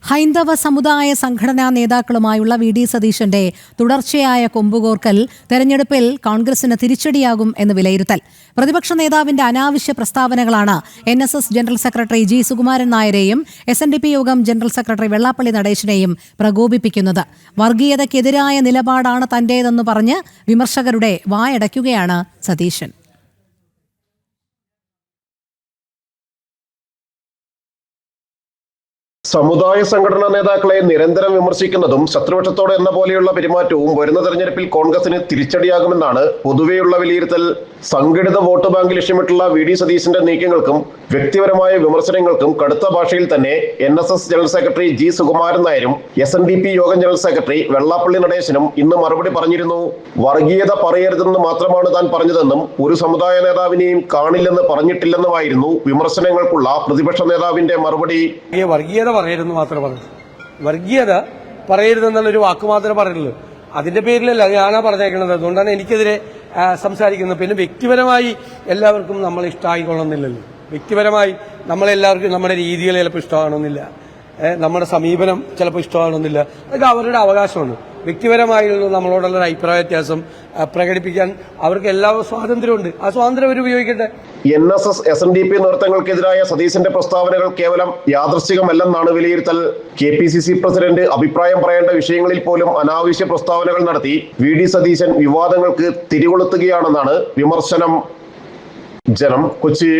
ഹൈന്ദവ സമുദായ സംഘടനാ നേതാക്കളുമായുള്ള വി.ഡി. സതീശന്റെ തുടർച്ചയായ കൊമ്പുകോർക്കൽ തെരഞ്ഞെടുപ്പിൽ കോൺഗ്രസിന് തിരിച്ചടിയാകും എന്ന് വിലയിരുത്തൽ. പ്രതിപക്ഷ നേതാവിന്റെ അനാവശ്യ പ്രസ്താവനകളാണ് എൻ.എസ്.എസ് ജനറൽ സെക്രട്ടറി ജി സുകുമാരൻ നായരെയും എസ്.എൻ.ഡി.പി യോഗം ജനറൽ സെക്രട്ടറി വെള്ളാപ്പള്ളി നടേശനെയും പ്രകോപിപ്പിക്കുന്നത്. വർഗീയതയ്ക്കെതിരായ നിലപാടാണ് തന്റേതെന്ന് പറഞ്ഞ് വിമർശകരുടെ വായടയ്ക്കുകയാണ് സതീശൻ. സമുദായ സംഘടനാ നേതാക്കളെ നിരന്തരം വിമർശിക്കുന്നതും ശത്രുപക്ഷത്തോടെ എന്ന പോലെയുള്ള പെരുമാറ്റവും വരുന്ന തെരഞ്ഞെടുപ്പിൽ കോൺഗ്രസിന് തിരിച്ചടിയാകുമെന്നാണ് പൊതുവെയുള്ള വിലയിരുത്തൽ. സംഘടിത വോട്ട് ബാങ്ക് ലക്ഷ്യമിട്ടുള്ള വി.ഡി. സതീശന്റെ നീക്കങ്ങൾക്കും വ്യക്തിപരമായ വിമർശനങ്ങൾക്കും കടുത്ത ഭാഷയിൽ തന്നെ എൻ.എസ്.എസ് ജനറൽ സെക്രട്ടറി ജി സുകുമാരൻ നായരും എസ്.എൻ.ഡി.പി യോഗം ജനറൽ സെക്രട്ടറി വെള്ളാപ്പള്ളി നടേശനും ഇന്ന് മറുപടി പറഞ്ഞിരുന്നു. വർഗീയത പറയരുതെന്ന് മാത്രമാണ് താൻ പറഞ്ഞതെന്നും ഒരു സമുദായ നേതാവിനെയും കാണില്ലെന്ന് പറഞ്ഞിട്ടില്ലെന്നുമായിരുന്നു വിമർശനങ്ങൾക്കുള്ള പ്രതിപക്ഷ നേതാവിന്റെ മറുപടി. വർഗീയത പറയരുതെന്ന് മാത്രമേ പറഞ്ഞു. വർഗീയത പറയരുതെന്നുള്ളൊരു വാക്ക് മാത്രമേ പറയുള്ളൂ. അതിന്റെ പേരിലല്ല ഞാനാ പറഞ്ഞേക്കുന്നത്. അതുകൊണ്ടാണ് എനിക്കെതിരെ സംസാരിക്കുന്നത്. പിന്നെ വ്യക്തിപരമായി എല്ലാവർക്കും നമ്മൾ ഇഷ്ടമായിക്കൊള്ളുന്നില്ലല്ലോ. വ്യക്തിപരമായി നമ്മളെല്ലാവർക്കും നമ്മുടെ രീതികൾ ചിലപ്പോൾ ഇഷ്ടമാകണമെന്നില്ല, നമ്മുടെ സമീപനം ചിലപ്പോൾ ഇഷ്ടമാകണമെന്നില്ല. അതൊക്കെ അവരുടെ അവകാശമാണ്. വ്യക്തിപരമായുള്ള നമ്മളോടുള്ള അഭിപ്രായ വ്യത്യാസം പ്രകടിപ്പിക്കാൻ അവർക്ക് എല്ലാ സ്വാതന്ത്ര്യമുണ്ട്. ആ സ്വാതന്ത്ര്യം അവർ ഉപയോഗിക്കട്ടെ. എൻ.എസ്.എസ് എസ്.എൻ.ഡി.പി നേതൃത്വങ്ങൾക്കെതിരായ സതീശന്റെ പ്രസ്താവനകൾ കേവലം യാദൃശ്ചികമല്ലെന്നാണ് വിലയിരുത്തൽ. കെ.പി.സി.സി പ്രസിഡന്റ് അഭിപ്രായം പറയേണ്ട വിഷയങ്ങളിൽ പോലും അനാവശ്യ പ്രസ്താവനകൾ നടത്തി വി.ഡി. സതീശൻ വിവാദങ്ങൾക്ക് തിരികൊളുത്തുകയാണെന്നാണ് വിമർശനം. ജനം, കൊച്ചി.